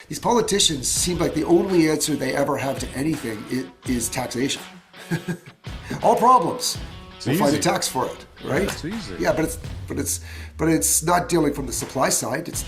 these politicians seem like the only answer they ever have to anything is taxation. All problems. We'll find a tax for it, right? Yeah, it's easy. Yeah, but it's not dealing from the supply side. It's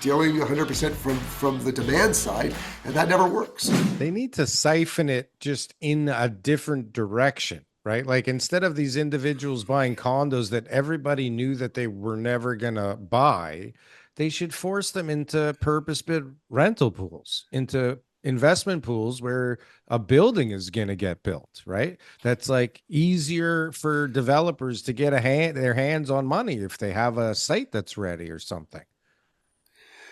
dealing 100% from the demand side, and that never works. They need to siphon it just in a different direction, right? Like instead of these individuals buying condos that everybody knew that they were never going to buy, they should force them into purpose-built rental pools, into investment pools where a building is going to get built, right? That's like easier for developers to get their hands on money if they have a site that's ready or something.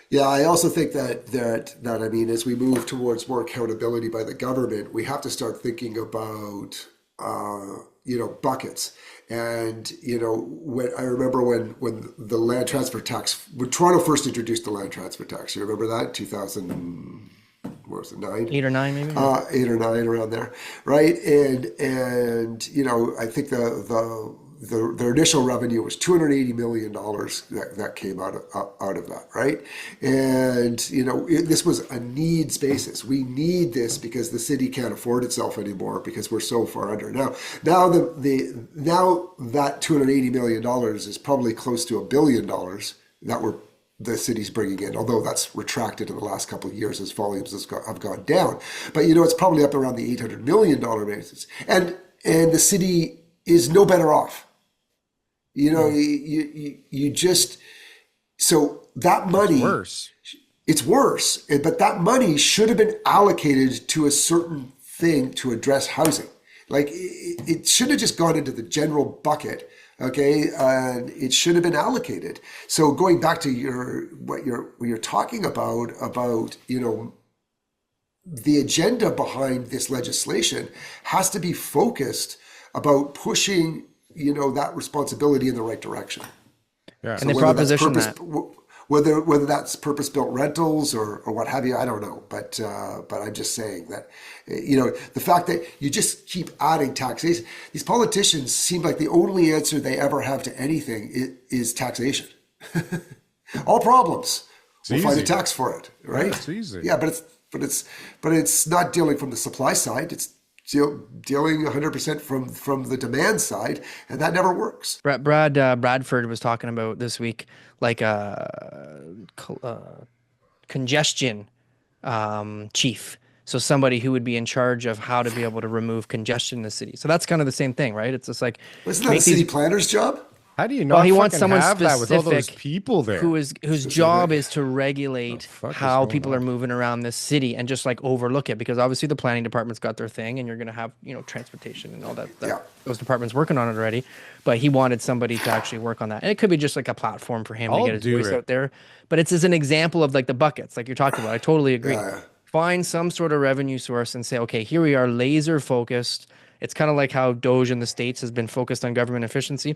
Yeah, I also think that I mean, as we move towards more accountability by the government, we have to start thinking about buckets. And when I remember when the land transfer tax, when Toronto first introduced the land transfer tax, you remember that 2000. What was it, 9? 8 or 9 maybe? 8 or 9 around there, right? And I think their initial revenue was $280 million that came out of that, right? And this was a needs basis. We need this because the city can't afford itself anymore because we're so far under. Now that $280 million is probably close to $1 billion that the city's bringing in, although that's retracted in the last couple of years as volumes have gone down. But it's probably up around the $800 million basis, and the city is no better off. You just, so that money, it's worse, but that money should have been allocated to a certain thing to address housing. Like it should have just gone into the general bucket. Okay, and it should have been allocated. So going back to what you're talking about the agenda behind this legislation has to be focused about pushing that responsibility in the right direction. Yeah. So and they proposition that. Whether that's purpose-built rentals or what have you, I don't know. But I'm just saying that, the fact that you just keep adding taxation, these politicians seem like the only answer they ever have to anything is taxation. All problems. We'll find a tax for it, right? Yeah, it's easy. Yeah, but it's not dealing from the supply side. It's dealing 100% from the demand side, and that never works. Bradford was talking about this week, like congestion chief. So somebody who would be in charge of how to be able to remove congestion in the city. So that's kind of the same thing, right? It's just like, isn't that a city planner's job? How do you not? Well, he wants someone have specific that with all those people there, whose job is to regulate how people are moving around this city and just like overlook it, because obviously the planning department's got their thing, and you're going to have transportation and all that. Those departments working on it already, but he wanted somebody to actually work on that, and it could be just like a platform for him to get his voice out there. But it's as an example of like the buckets, like you're talking about. I totally agree. Yeah. Find some sort of revenue source and say, okay, here we are, laser focused. It's kind of like how Doge in the States has been focused on government efficiency.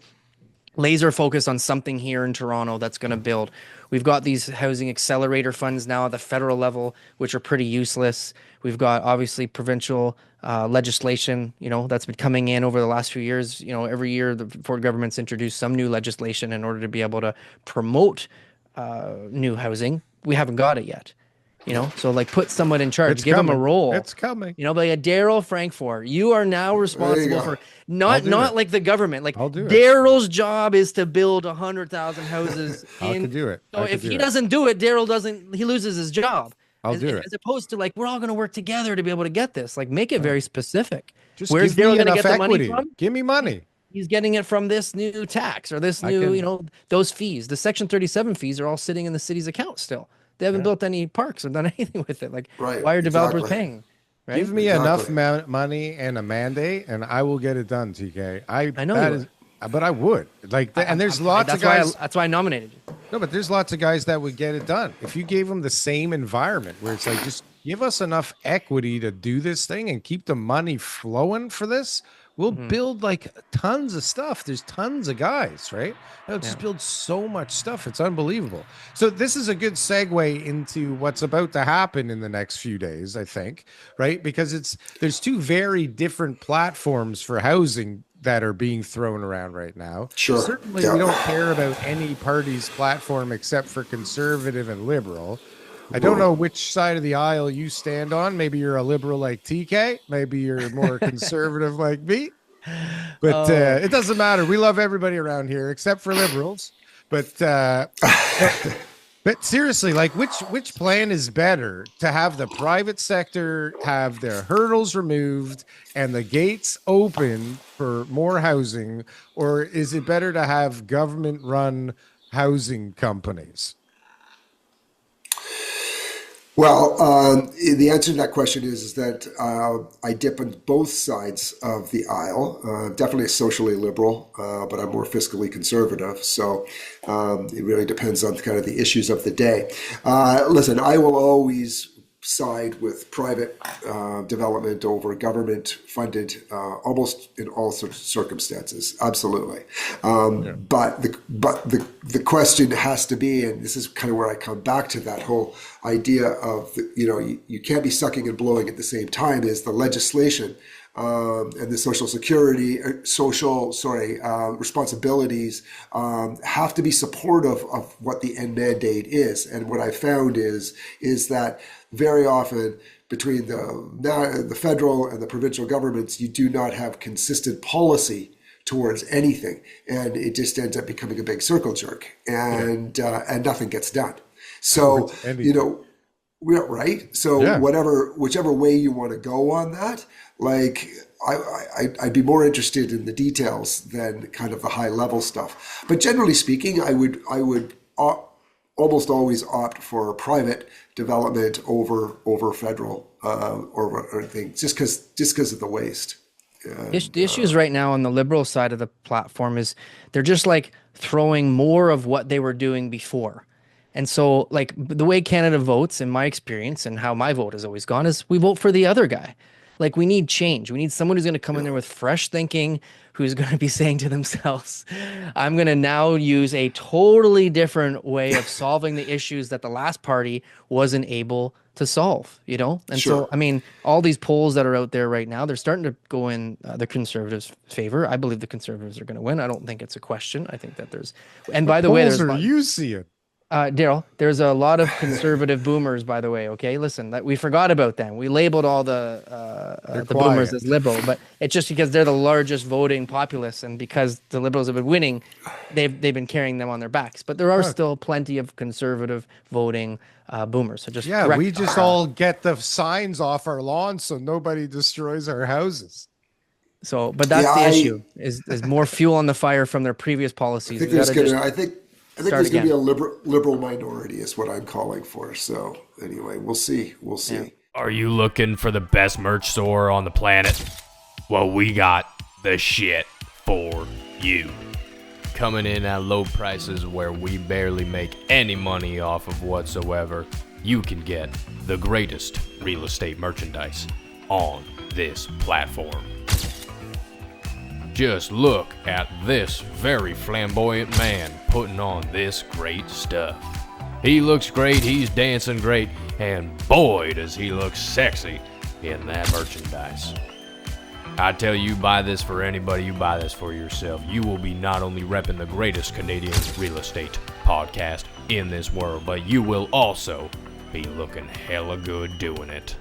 Laser focus on something here in Toronto that's going to build. We've got these housing accelerator funds now at the federal level, which are pretty useless. We've got obviously provincial legislation, that's been coming in over the last few years. Every year the Ford government's introduced some new legislation in order to be able to promote new housing. We haven't got it yet. So like put someone in charge, give them a role. It's coming. Like a Darryl Frankfort. You are now responsible for not like the government. Like Darryl's job is to build 100,000 houses. I could do it. So if he doesn't do it, Darryl he loses his job. I'll do it. As opposed to like, we're all going to work together to be able to get this. Like make it very specific. Just where's Darryl going to get the money from? Give me money. He's getting it from this new tax or this new, those fees. The Section 37 fees are all sitting in the city's account still. They haven't built any parks or done anything with it. Like, why are developers paying? Right? Give me enough money and a mandate, and I will get it done, TK. I know but I would. And there's lots of guys. That's why I nominated you. No, but there's lots of guys that would get it done. If you gave them the same environment where it's like, just give us enough equity to do this thing and keep the money flowing for this, we'll build like tons of stuff. There's tons of guys, right? They'll just build so much stuff. It's unbelievable. So this is a good segue into what's about to happen in the next few days, I think, right? Because there's two very different platforms for housing that are being thrown around right now. Sure. Certainly we don't care about any party's platform except for conservative and liberal. I don't know which side of the aisle you stand on. Maybe you're a liberal like TK. Maybe you're more conservative like me. But it doesn't matter. We love everybody around here except for liberals. But but seriously, like which plan is better, to have the private sector have their hurdles removed and the gates open for more housing, or is it better to have government run housing companies? Well, the answer to that question is that I dip on both sides of the aisle. Definitely socially liberal, but I'm more fiscally conservative. So it really depends on kind of the issues of the day. Listen, I will always side with private development over government funded, almost in all sorts of circumstances. Absolutely. But the question has to be, and this is kind of where I come back to that whole idea of, you can't be sucking and blowing at the same time, is the legislation and the social security, responsibilities have to be supportive of what the end mandate is. And what I found is that very often between the federal and the provincial governments, you do not have consistent policy towards anything, and it just ends up becoming a big circle jerk, and nothing gets done. So we're right. So whichever way you want to go on that, like I'd be more interested in the details than kind of the high level stuff. But generally speaking, I would almost always opt for private development over federal or things, just because of the waste. The issues right now on the liberal side of the platform is they're just like throwing more of what they were doing before. And so, like, the way Canada votes, in my experience, and how my vote has always gone, is we vote for the other guy. Like, we need change. We need someone who's going to come in there with fresh thinking, who's going to be saying to themselves, I'm going to now use a totally different way of solving the issues that the last party wasn't able to solve, And so, I mean, all these polls that are out there right now, they're starting to go in the Conservatives' favor. I believe the Conservatives are going to win. I don't think it's a question. I think that there's, and by the way, there's you see it. Darryl, there's a lot of conservative boomers, by the way. Okay, listen, that we forgot about them. We labeled all the boomers as liberal, but it's just because they're the largest voting populace, and because the liberals have been winning, they've been carrying them on their backs. But there are still plenty of conservative voting boomers. So just we just all get the signs off our lawns so nobody destroys our houses. So, but that's the issue: is more fuel on the fire from their previous policies. I think there's going to be a liberal minority is what I'm calling for. So anyway, we'll see. Yeah. Are you looking for the best merch store on the planet? Well, we got the shit for you. Coming in at low prices where we barely make any money off of whatsoever, you can get the greatest real estate merchandise on this platform. Just look at this very flamboyant man putting on this great stuff. He looks great, he's dancing great, and boy does he look sexy in that merchandise. I tell you, buy this for anybody, you buy this for yourself. You will be not only repping the greatest Canadian real estate podcast in this world, but you will also be looking hella good doing it.